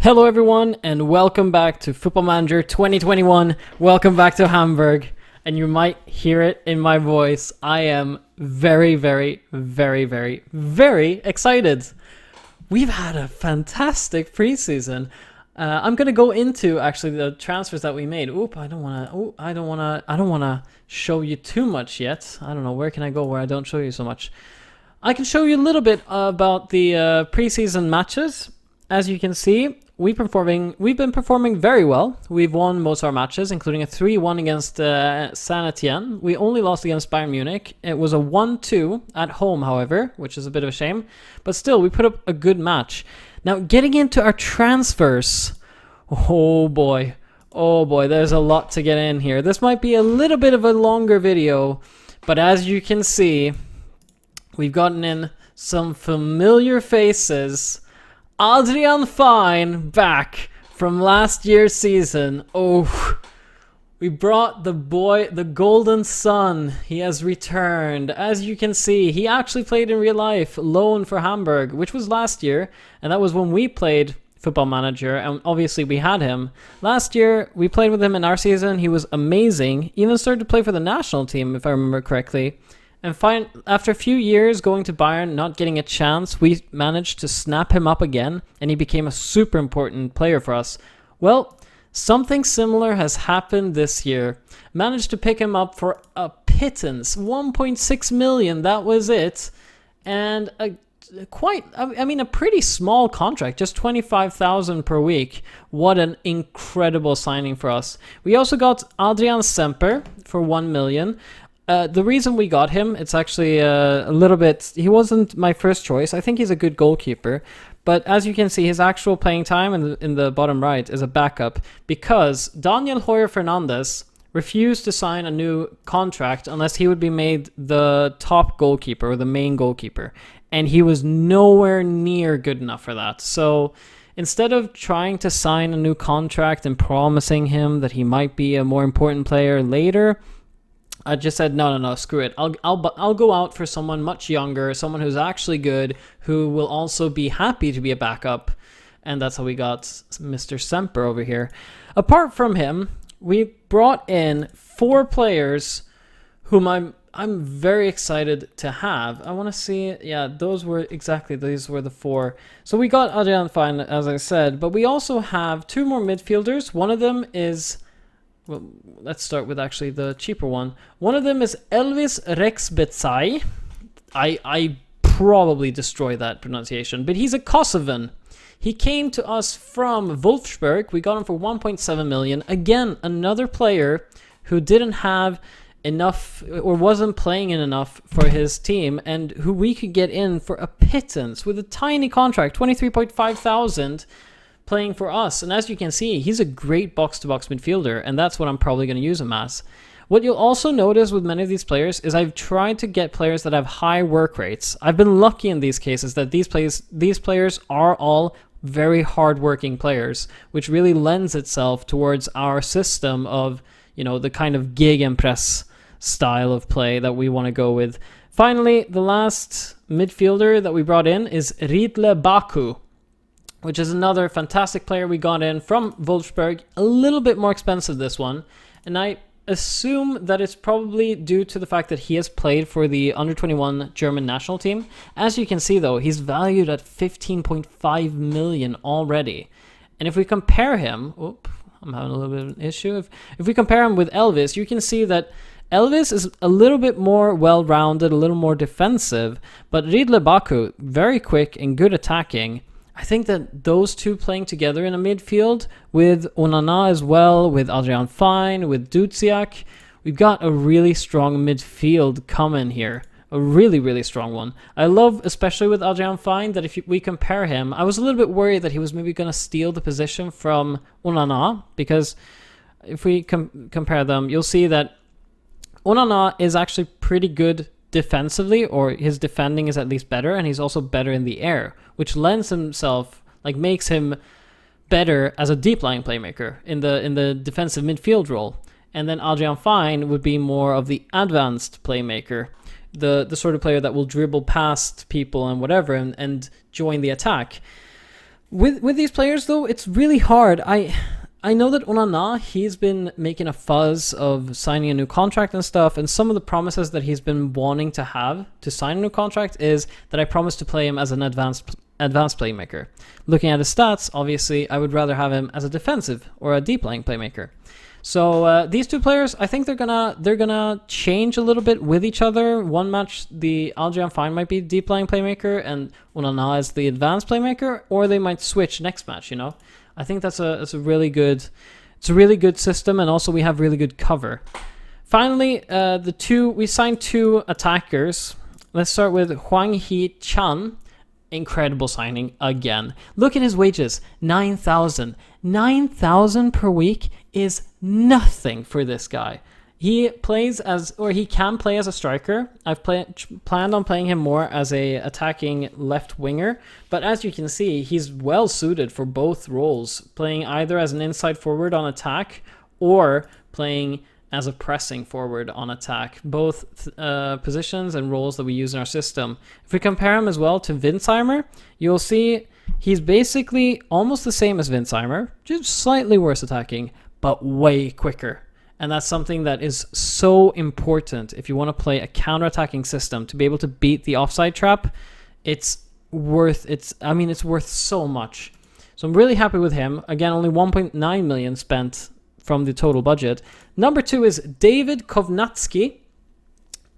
Hello everyone and welcome back to Football Manager 2021. Welcome back to Hamburg. And you might hear it in my voice. I am very excited. We've had a fantastic preseason. I'm gonna go into actually the transfers that we made. I don't wanna show you too much yet. I don't know, where can I go where I don't show you so much? I can show you a little bit about the preseason matches. As you can see, we've been performing very well. We've won most of our matches, including a 3-1 against Saint Etienne. We only lost against Bayern Munich. It was a 1-2 at home, however, which is a bit of a shame. But still, we put up a good match. Now, getting into our transfers. Oh boy, there's a lot to get in here. This might be a little bit of a longer video, but as you can see, we've gotten in some familiar faces. Adrian Fine back from last year's season. We brought the boy, the golden son. He has returned. As you can see, he actually played in real life, loan for Hamburg, which was last year, and that was when we played Football Manager, and obviously we had him. Last year, we played with him in our season. He was amazing. Even started to play for the national team, if I remember correctly. And after a few years going to Bayern, not getting a chance, we managed to snap him up again, and he became a super important player for us. Well, something similar has happened this year. Managed to pick him up for a pittance, 1.6 million, that was it. And a pretty small contract, just 25,000 per week. What an incredible signing for us. We also got Adrian Semper for 1 million. The reason we got him, it's actually a little bit... He wasn't my first choice. I think he's a good goalkeeper. But as you can see, his actual playing time in the bottom right is a backup because Daniel Hoyer Fernandez refused to sign a new contract unless he would be made the top goalkeeper or the main goalkeeper. And he was nowhere near good enough for that. So instead of trying to sign a new contract and promising him that he might be a more important player later, I just said, no, screw it. I'll go out for someone much younger, someone who's actually good, who will also be happy to be a backup. And that's how we got Mr. Semper over here. Apart from him, we brought in 4 players whom I'm very excited to have. I want to see, these were the 4. So we got Adrian Fine, as I said, but we also have 2 more midfielders. One of them is... Well, let's start with actually the cheaper one. One of them is Elvis Rexbetsai. I probably destroyed that pronunciation, but he's a Kosovan. He came to us from Wolfsburg. We got him for 1.7 million. Again, another player who didn't have enough or wasn't playing in enough for his team and who we could get in for a pittance with a tiny contract, 23.5 thousand. Playing for us, and as you can see, he's a great box-to-box midfielder, and that's what I'm probably going to use him as. What you'll also notice with many of these players is I've tried to get players that have high work rates. I've been lucky in these cases that these players are all very hard-working players, which really lends itself towards our system of, the kind of gegenpress style of play that we want to go with. Finally, the last midfielder that we brought in is Riedle Baku, which is another fantastic player we got in from Wolfsburg. A little bit more expensive, this one. And I assume that it's probably due to the fact that he has played for the under-21 German national team. As you can see, though, he's valued at 15.5 million already. And if we compare him... I'm having a little bit of an issue. If we compare him with Elvis, you can see that Elvis is a little bit more well-rounded, a little more defensive. But Riedle Baku, very quick and good attacking. I think that those two playing together in a midfield with Onana as well, with Adrian Fine, with Dudziak, we've got a really strong midfield coming here. A really strong one. I love, especially with Adrian Fine, that if we compare him, I was a little bit worried that he was maybe going to steal the position from Onana, because if we compare them, you'll see that Onana is actually pretty good defensively, or his defending is at least better, and he's also better in the air, which lends himself, makes him better as a deep lying playmaker in the defensive midfield role. And then Adrian Fine would be more of the advanced playmaker, the sort of player that will dribble past people and whatever and join the attack. With these players though, it's really hard. I know that Onana, he's been making a fuzz of signing a new contract and stuff, and some of the promises that he's been wanting to have to sign a new contract is that I promise to play him as an advanced playmaker. Looking at his stats, obviously, I would rather have him as a defensive or a deep lying playmaker. So these two players, I think they're gonna change a little bit with each other. One match, the Algerian Fine might be deep lying playmaker, and Onana is the advanced playmaker, or they might switch next match. You know, I think that's a really good system, and also we have really good cover. Finally, we signed two attackers. Let's start with Hwang Hee-chan. Incredible signing again. Look at his wages, 9,000. 9,000 per week is nothing for this guy. He can play as a striker. I've planned on playing him more as a attacking left winger, but as you can see, he's well suited for both roles, playing either as an inside forward on attack or playing as a pressing forward on attack, both positions and roles that we use in our system. If we compare him as well to Winsheimer, you'll see he's basically almost the same as Winsheimer, just slightly worse attacking, but way quicker. And that's something that is so important if you want to play a counter-attacking system to be able to beat the offside trap. It's worth so much. So I'm really happy with him. Again, only 1.9 million spent from the total budget. Number 2 is David Kovnatski.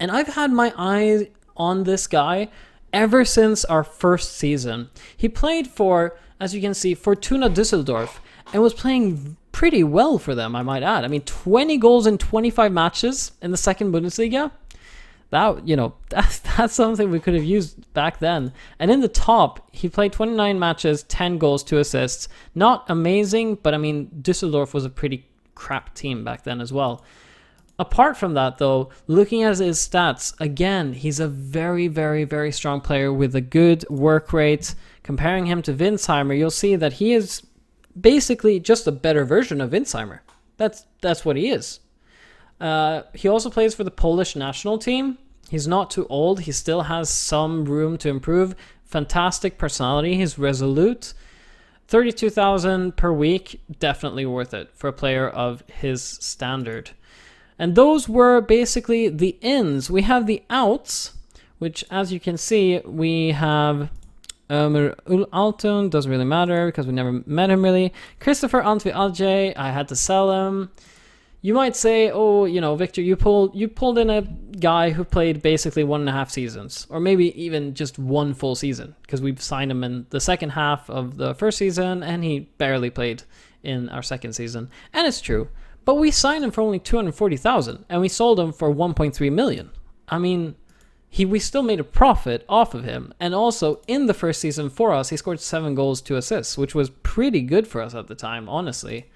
And I've had my eye on this guy ever since our first season. He played for, as you can see, Fortuna Düsseldorf, and was playing pretty well for them, I might add. I mean, 20 goals in 25 matches in the second Bundesliga. That's something we could have used back then. And in the top, he played 29 matches, 10 goals, 2 assists. Not amazing, but I mean, Düsseldorf was a pretty crap team back then as well. Apart from that, though, looking at his stats, again, he's a very, very, very strong player with a good work rate. Comparing him to Winsheimer, you'll see that he is basically just a better version of Winsheimer. That's what he is. He also plays for the Polish national team. He's not too old. He still has some room to improve. Fantastic personality. He's resolute. 32,000 per week, definitely worth it for a player of his standard. And those were basically the ins. We have the outs, which, as you can see, we have Altun, doesn't really matter because we never met him really. Christopher Antwi Alje, I had to sell him. You might say, Victor, you pulled in a guy who played basically 1.5 seasons, or maybe even just one full season, because we've signed him in the second half of the first season, and he barely played in our second season. And it's true, but we signed him for only 240,000, and we sold him for 1.3 million. I mean, we still made a profit off of him, and also in the first season for us, he scored 7 goals, 2 assists, which was pretty good for us at the time, honestly.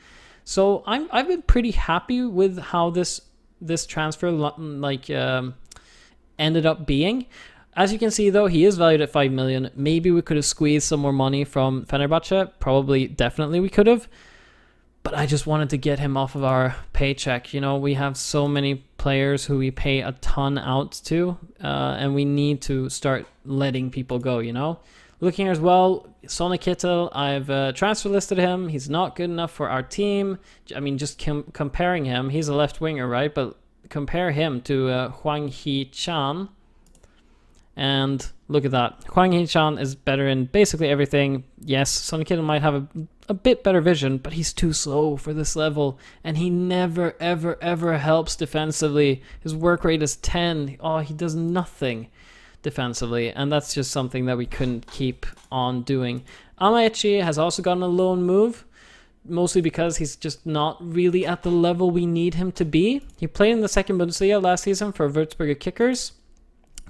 So I've been pretty happy with how this transfer ended up being. As you can see, though, he is valued at 5 million. Maybe we could have squeezed some more money from Fenerbahce. Probably, definitely we could have. But I just wanted to get him off of our paycheck. We have so many players who we pay a ton out to, and we need to start letting people go, Looking here as well, Sonny Kittel, I've transfer listed him. He's not good enough for our team. I mean, just comparing him, he's a left winger, right? But compare him to Hwang Hee-chan. And look at that. Hwang Hee-chan is better in basically everything. Yes, Sonny Kittel might have a bit better vision, but he's too slow for this level. And he never, ever, ever helps defensively. His work rate is 10. Oh, he does nothing defensively, and that's just something that we couldn't keep on doing. Amaechi has also gotten a loan move, mostly because he's just not really at the level we need him to be. He played in the second Bundesliga last season for Würzburger Kickers.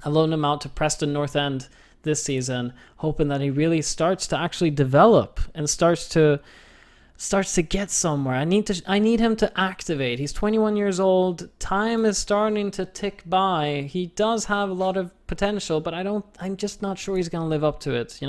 I loaned him out to Preston North End this season, hoping that he really starts to actually develop and starts to get somewhere. I need him to activate. He's 21 years old. Time is starting to tick by. He does have a lot of potential, but I'm just not sure he's going to live up to it,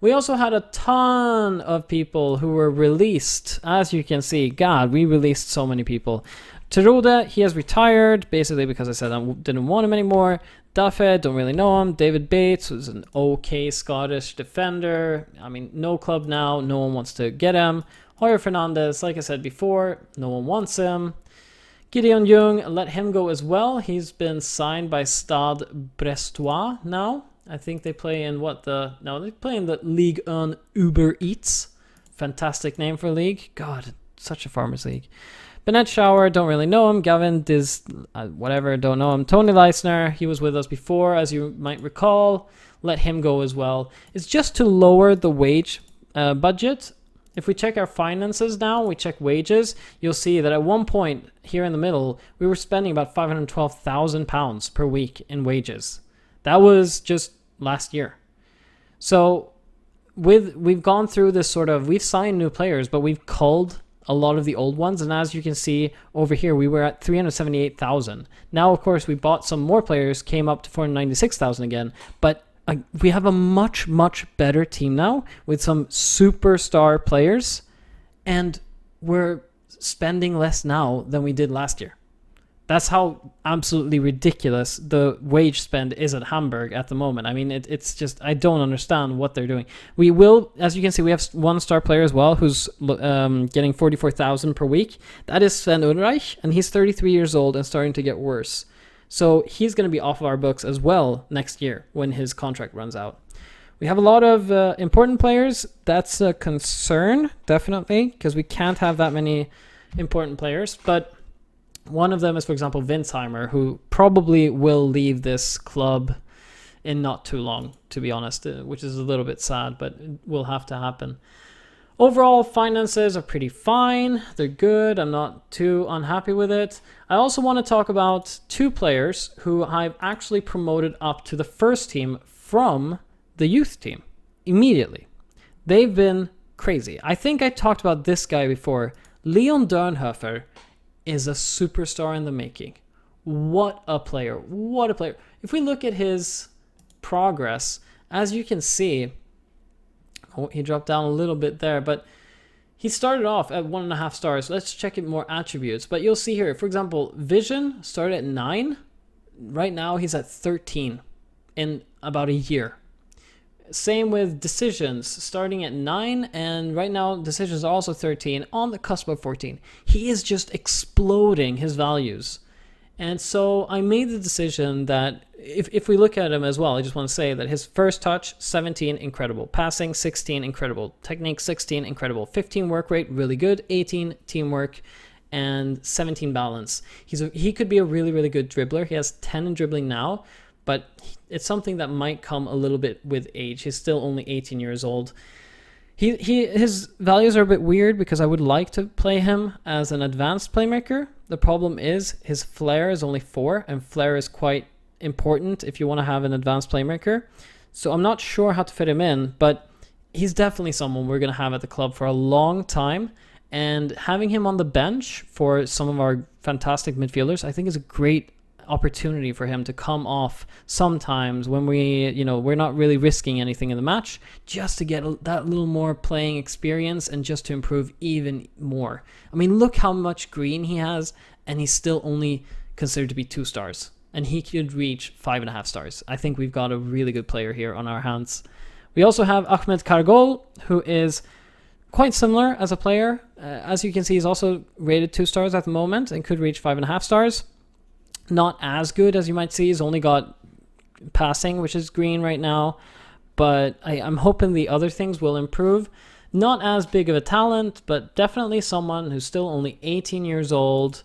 We also had a ton of people who were released. As you can see, God, we released so many people. Terude, he has retired, basically because I said I didn't want him anymore. Duffy, don't really know him. David Bates was an okay Scottish defender. I mean, no club now. No one wants to get him. Hoyer Fernandez, like I said before, no one wants him. Gideon Jung, let him go as well. He's been signed by Stade Brestois now. I think they play in they play in the Ligue 1 Uber Eats. Fantastic name for a league. God, such a farmers league. Bennett Shower, don't really know him. Gavin whatever, don't know him. Tony Leisner, he was with us before, as you might recall. Let him go as well. It's just to lower the wage budget. If we check our finances now, we check wages, you'll see that at one point here in the middle, we were spending about £512,000 per week in wages. That was just last year. So we've gone through this we've signed new players, but we've culled a lot of the old ones. And as you can see over here, we were at 378,000. Now, of course, we bought some more players, came up to 496,000 again, but we have a much, much better team now with some superstar players, and we're spending less now than we did last year. That's how absolutely ridiculous the wage spend is at Hamburg at the moment. I mean, it's just, I don't understand what they're doing. We will, as you can see, we have one star player as well who's getting 44,000 per week. That is Sven Ulreich, and he's 33 years old and starting to get worse. So he's going to be off of our books as well next year when his contract runs out. We have a lot of important players. That's a concern, definitely, because we can't have that many important players. But one of them is, for example, Winsheimer, who probably will leave this club in not too long, to be honest, which is a little bit sad, but it will have to happen. Overall, finances are pretty fine. They're good. I'm not too unhappy with it. I also want to talk about two players who I've actually promoted up to the first team from the youth team immediately. They've been crazy. I think I talked about this guy before. Leon Dernhofer is a superstar in the making. What a player. What a player. If we look at his progress, as you can see, he dropped down a little bit there, but he started off at 1.5 stars. Let's check it more attributes. But you'll see here, for example, vision started at 9. Right now he's at 13 in about a year. Same with decisions, starting at 9, and right now decisions are also 13, on the cusp of 14. He is just exploding his values. And so I made the decision that if we look at him as well, I just want to say that his first touch, 17, incredible. Passing, 16, incredible. Technique, 16, incredible. 15 work rate, really good. 18 teamwork, and 17 balance. He could be a really, really good dribbler. He has 10 in dribbling now, but it's something that might come a little bit with age. He's still only 18 years old. His values are a bit weird because I would like to play him as an advanced playmaker. The problem is his flair is only 4, and flair is quite important if you want to have an advanced playmaker. So I'm not sure how to fit him in, but he's definitely someone we're going to have at the club for a long time. And having him on the bench for some of our fantastic midfielders, I think is a great opportunity for him to come off sometimes when we're not really risking anything in the match, just to get that little more playing experience and just to improve even more. I mean, look how much green he has, and he's still only considered to be 2 stars, and he could reach 5.5 stars. I think we've got a really good player here on our hands. We also have Ahmed Kargol, who is quite similar as a player. As you can see, he's also rated 2 stars at the moment and could reach 5.5 stars. Not as good as you might see. He's only got passing, which is green right now, but I'm hoping the other things will improve. Not as big of a talent, but definitely someone who's still only 18 years old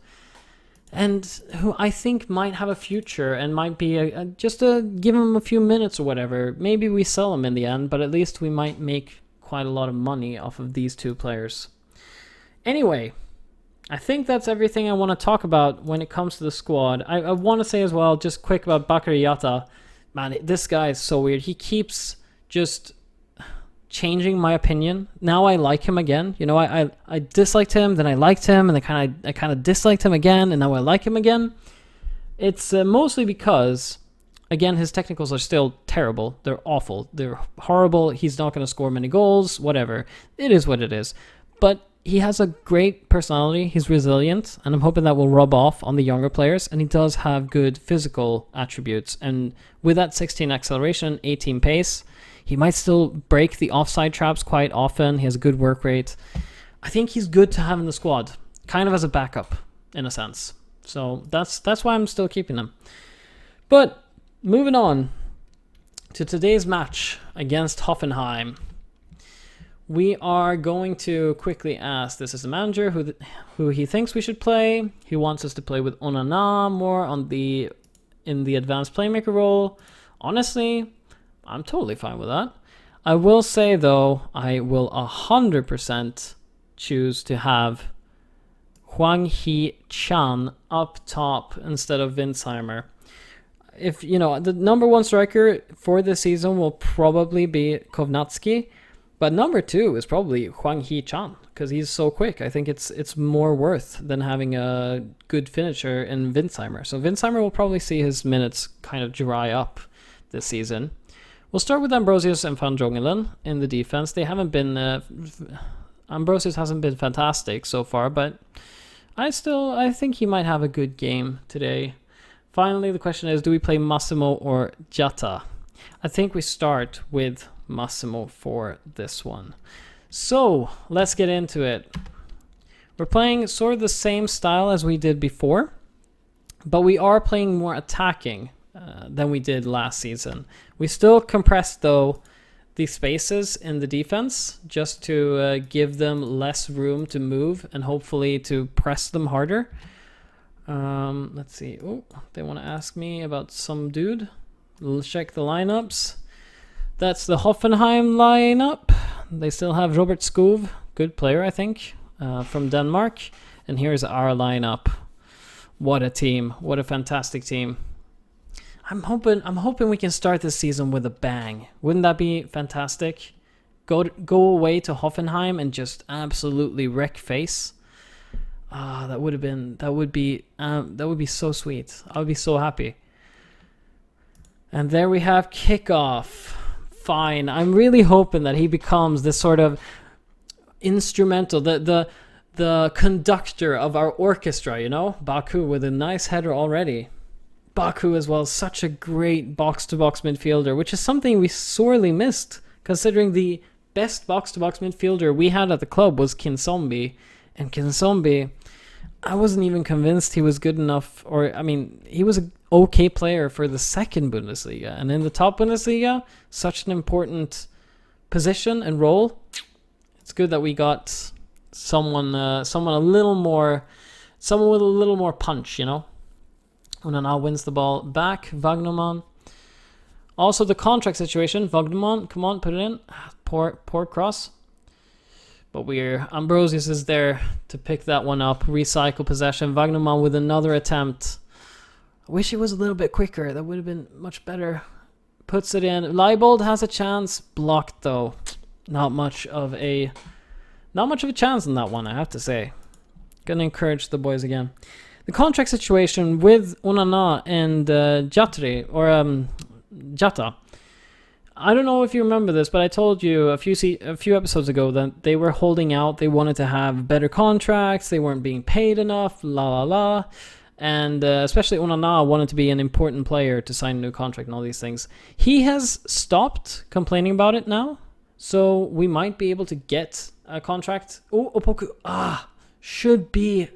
and who I think might have a future and might be just to give him a few minutes or whatever. Maybe we sell him in the end, but at least we might make quite a lot of money off of these 2 players. Anyway, I think that's everything I want to talk about when it comes to the squad. I want to say as well, just quick about Bakary Yatta. Man, this guy is so weird. He keeps just changing my opinion. Now I like him again. You know, I disliked him, then I liked him, and I kind of disliked him again, and now I like him again. It's mostly because, again, his technicals are still terrible. They're awful. They're horrible. He's not going to score many goals, whatever. It is what it is. But he has a great personality. He's resilient, and I'm hoping that will rub off on the younger players. And he does have good physical attributes. And with that 16 acceleration, 18 pace, he might still break the offside traps quite often. He has a good work rate. I think he's good to have in the squad, kind of as a backup, in a sense. So that's why I'm still keeping him. But moving on to today's match against Hoffenheim. We are going to quickly ask, this is the manager who he thinks we should play. He wants us to play with Onana more in the advanced playmaker role. Honestly, I'm totally fine with that. I will say though, I will 100% choose to have Hwang Hee-chan up top instead of Winsheimer. If the number one striker for this season will probably be Kovnatski. But number 2 is probably Hwang Hee-chan because he's so quick. I think it's more worth than having a good finisher in Winsheimer. So Winsheimer will probably see his minutes kind of dry up this season. We'll start with Ambrosius and Van Jongelen in the defense. They haven't been... Ambrosius hasn't been fantastic so far, but I think he might have a good game today. Finally, the question is, do we play Massimo or Jatta? I think we start with Massimo for this one. So let's get into it. We're playing sort of the same style as we did before, but we are playing more attacking than we did last season. We still compressed though the spaces in the defense just to give them less room to move and hopefully to press them harder. Let's see. Oh, they want to ask me about some dude. Let's check the lineups. That's the Hoffenheim lineup. They still have Robert Skov, good player, I think, from Denmark. And here's our lineup. What a team! What a fantastic team! I'm hoping we can start this season with a bang. Wouldn't that be fantastic? Go away to Hoffenheim and just absolutely wreck face. That would be so sweet. I would be so happy. And there we have kickoff. Fine. I'm really hoping that he becomes this sort of instrumental, the conductor of our orchestra, Baku with a nice header already. Baku as well, such a great box-to-box midfielder, which is something we sorely missed, considering the best box-to-box midfielder we had at the club was Kinsombi. And Kinsombi, I wasn't even convinced he was good enough, he was an okay player for the second Bundesliga. And in the top Bundesliga, such an important position and role. It's good that we got someone with a little more punch, Onana wins the ball back. Wagnerman. Also the contract situation. Wagnerman, come on, put it in. Poor cross. But Ambrosius is there to pick that one up. Recycle possession. Wagnerman with another attempt. I wish he was a little bit quicker. That would have been much better. Puts it in. Leibold has a chance. Blocked though. Not much of a chance in that one, I have to say. Gonna encourage the boys again. The contract situation with Onana and Jatta. I don't know if you remember this, but I told you a few episodes ago that they were holding out. They wanted to have better contracts. They weren't being paid enough. And especially Onana wanted to be an important player to sign a new contract and all these things. He has stopped complaining about it now, so we might be able to get a contract. Oh, Opoku. Should be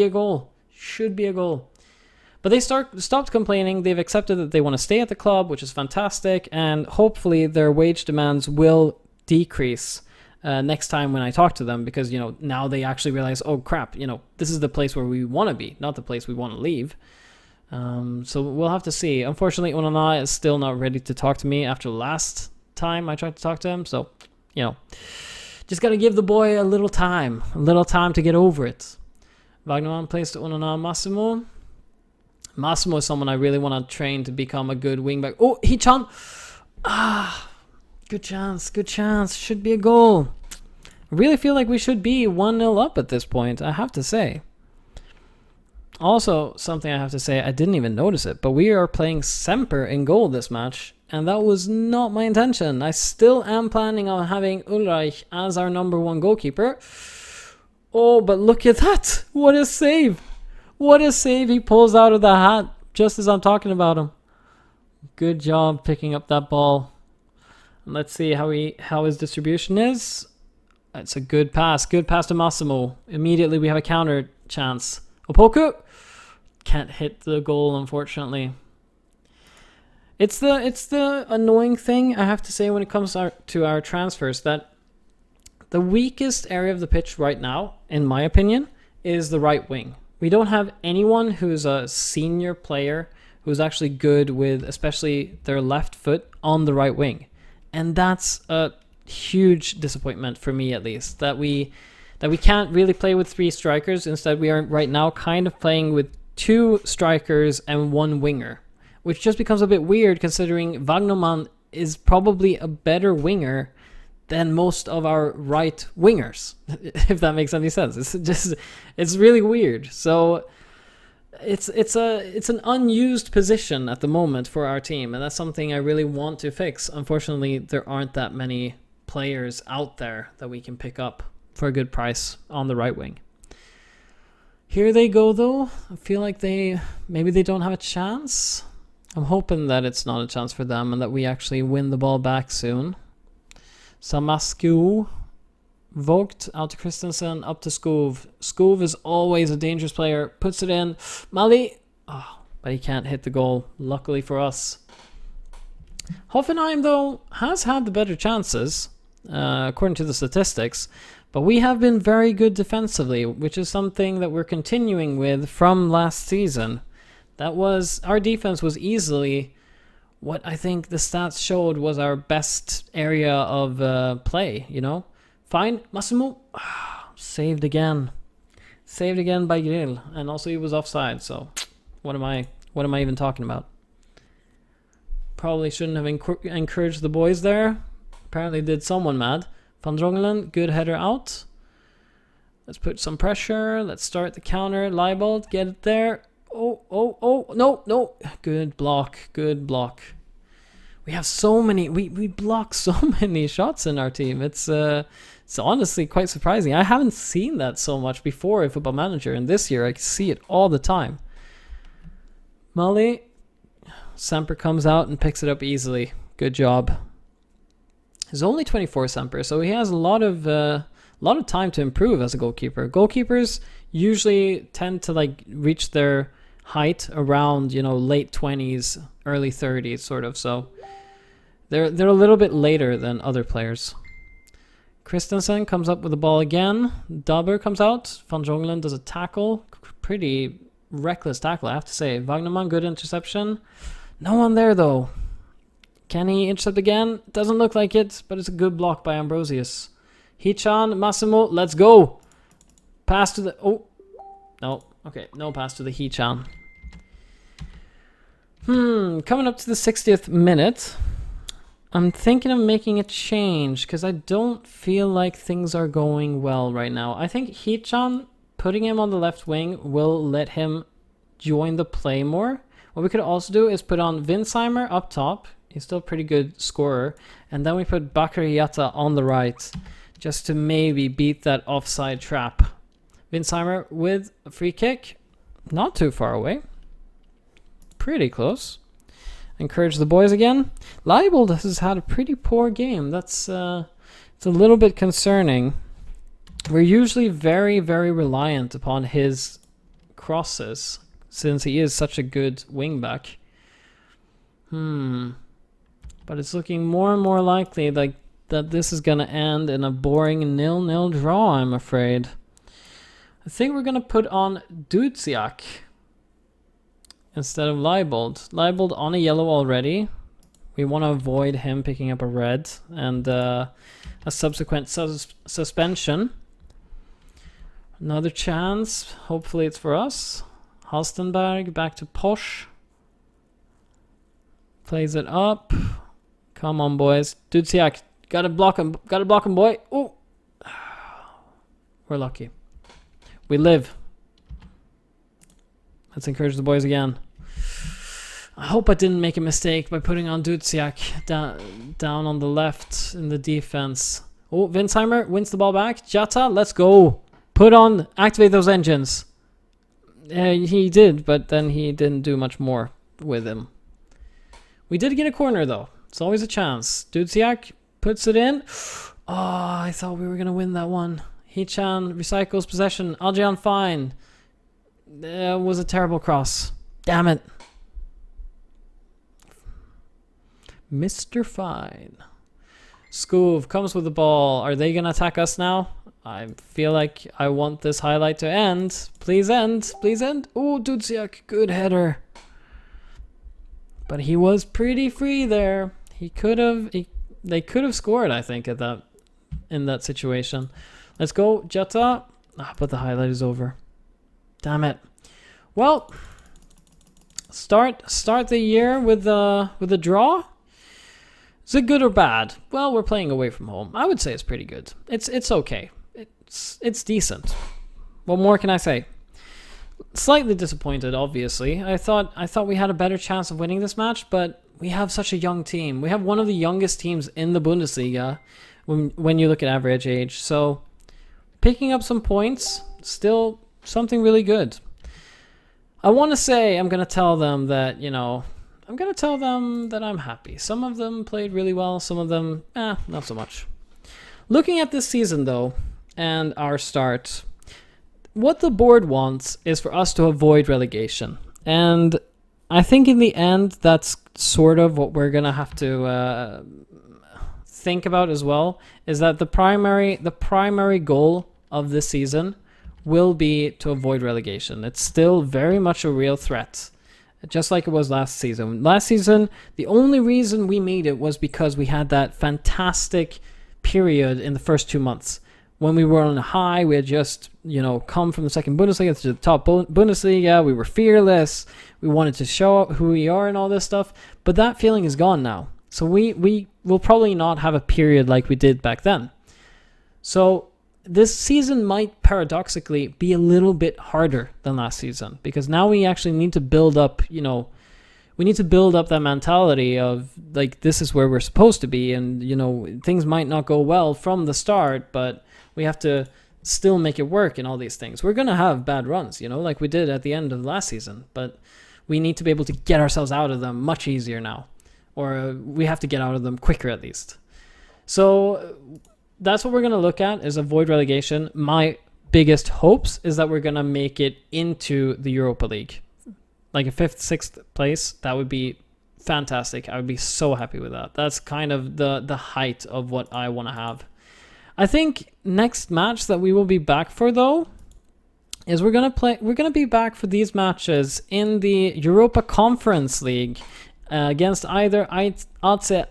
a goal. Should be a goal. But they stopped complaining. They've accepted that they want to stay at the club, which is fantastic. And hopefully their wage demands will decrease next time when I talk to them. Because, now they actually realize, oh, crap, this is the place where we want to be, not the place we want to leave. So we'll have to see. Unfortunately, Onana is still not ready to talk to me after last time I tried to talk to him. So, just got to give the boy a little time to get over it. Wagnerman plays to Onana Massimo. Massimo is someone I really want to train to become a good wingback. Oh, Hee-chan! Good chance. Should be a goal. I really feel like we should be 1-0 up at this point, I have to say. Also, something I have to say, I didn't even notice it, but we are playing Semper in goal this match, and that was not my intention. I still am planning on having Ulreich as our number one goalkeeper. Oh, but look at that. What a save. What a save he pulls out of the hat just as I'm talking about him. Good job picking up that ball. And let's see how his distribution is. It's a good pass. Good pass to Massimo. Immediately we have a counter chance. Opoku can't hit the goal, unfortunately. It's the annoying thing, I have to say, when it comes to our transfers, that the weakest area of the pitch right now, in my opinion, is the right wing. We don't have anyone who's a senior player who's actually good with, especially their left foot, on the right wing. And that's a huge disappointment for me, at least, that we can't really play with 3 strikers. Instead, we are right now kind of playing with 2 strikers and 1 winger, which just becomes a bit weird considering Wagnerman is probably a better winger than most of our right wingers, if that makes any sense. It's really weird. So it's an unused position at the moment for our team, and that's something I really want to fix. Unfortunately, there aren't that many players out there that we can pick up for a good price on the right wing. Here they go, though. I feel like maybe they don't have a chance. I'm hoping that it's not a chance for them and that we actually win the ball back soon. Samascu, Vogt out to Christensen, up to Skov. Skov is always a dangerous player. Puts it in. Mali. Oh, but he can't hit the goal, luckily for us. Hoffenheim, though, has had the better chances, according to the statistics. But we have been very good defensively, which is something that we're continuing with from last season. Our defense was easily what I think the stats showed was our best area of play, you know? Fine, Massimo, saved again. Saved again by Grill, and also he was offside, so what am I even talking about? Probably shouldn't have encouraged the boys there. Apparently did someone mad. Van Drongelen, good header out. Let's put some pressure. Let's start the counter. Leibold, get it there. Oh, no. Good block. We have so many, we block so many shots in our team. It's honestly quite surprising. I haven't seen that so much before in Football Manager, and this year I see it all the time. Mali, Semper comes out and picks it up easily. Good job. He's only 24, Semper, so he has a lot of time to improve as a goalkeeper. Goalkeepers usually tend to reach their height around, late 20s, early 30s sort of, so they're a little bit later than other players. Christensen comes up with the ball again. Dabber comes out. Van Jongelen does a tackle. Pretty reckless tackle, I have to say. Wagnerman, good interception. No one there, though. Can he intercept again? Doesn't look like it, but it's a good block by Ambrosius. Hichan, Massimo, let's go. Pass to the... Oh, no. Okay, no pass to the Hichan. Coming up to the 60th minute. I'm thinking of making a change because I don't feel like things are going well right now. I think Hichan, putting him on the left wing, will let him join the play more. What we could also do is put on Winsheimer up top. He's still a pretty good scorer. And then we put Bakary Yatta on the right just to maybe beat that offside trap. Winsheimer with a free kick. Not too far away. Pretty close. Encourage the boys again. Leibold has had a pretty poor game. That's it's a little bit concerning. We're usually very, very reliant upon his crosses since he is such a good wingback. But it's looking more and more likely that this is going to end in a boring 0-0 draw, I'm afraid. I think we're going to put on Dudziak instead of Leibold. Leibold on a yellow already. We want to avoid him picking up a red and a subsequent suspension. Another chance. Hopefully it's for us. Halstenberg back to Posch. Plays it up. Come on, boys. Dudziak, gotta block him. Gotta block him, boy. Oh, we're lucky. We live. Let's encourage the boys again. I hope I didn't make a mistake by putting on Dudziak down on the left in the defense. Oh, Winsheimer wins the ball back. Jata, let's go. Activate those engines. He did, but then he didn't do much more with him. We did get a corner, though. It's always a chance. Dudziak puts it in. Oh, I thought we were going to win that one. Hichan recycles possession. Aljan Fine. That was a terrible cross. Damn it. Mr. Fine. Skoov comes with the ball. Are they going to attack us now? I feel like I want this highlight to end. Please end. Please end. Oh, Dudziak. Good header. But he was pretty free there. They could have scored, I think, in that situation. Let's go, Jetta. But the highlight is over. Damn it. Well, start the year with a draw. Is it good or bad? Well, we're playing away from home. I would say it's pretty good. It's okay. It's decent. What more can I say? Slightly disappointed, obviously. I thought we had a better chance of winning this match, but we have such a young team. We have one of the youngest teams in the Bundesliga when you look at average age. So picking up some points, still something really good. I want to say I'm going to tell them that, I'm going to tell them that I'm happy. Some of them played really well. Some of them, not so much. Looking at this season, though, and our start, what the board wants is for us to avoid relegation. And I think in the end, that's sort of what we're going to have to think about as well, is that the primary goal of this season will be to avoid relegation. It's still very much a real threat, just like it was last season. Last season, the only reason we made it was because we had that fantastic period in the first 2 months. When we were on a high, we had just, come from the second Bundesliga to the top Bundesliga. We were fearless. We wanted to show up who we are and all this stuff. But that feeling is gone now. So we will probably not have a period like we did back then. So this season might paradoxically be a little bit harder than last season, because now we actually need to build up, we need to build up that mentality of like, this is where we're supposed to be. And, things might not go well from the start, but we have to still make it work and all these things. We're going to have bad runs, like we did at the end of last season, but we need to be able to get ourselves out of them much easier now, or we have to get out of them quicker at least. So that's what we're going to look at, is avoid relegation. My biggest hopes is that we're going to make it into the Europa League. Like a 5th, 6th place, that would be fantastic. I would be so happy with that. That's kind of the height of what I want to have. I think next match that we will be back for, though, is we're gonna be back for these matches in the Europa Conference League against either AC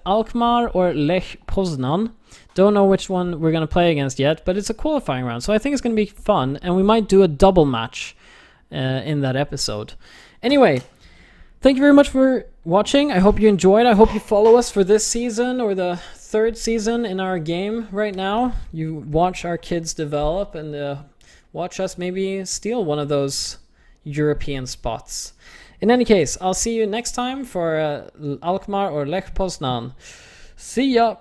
Alkmaar or Lech Poznan. Don't know which one we're gonna play against yet, but it's a qualifying round, so I think it's gonna be fun, and we might do a double match in that episode. Anyway, thank you very much for watching. I hope you enjoyed. I hope you follow us for this season, or the 3rd season in our game right now. You watch our kids develop and watch us maybe steal one of those European spots. In any case, I'll see you next time for Alkmaar or Lech Poznan. See ya!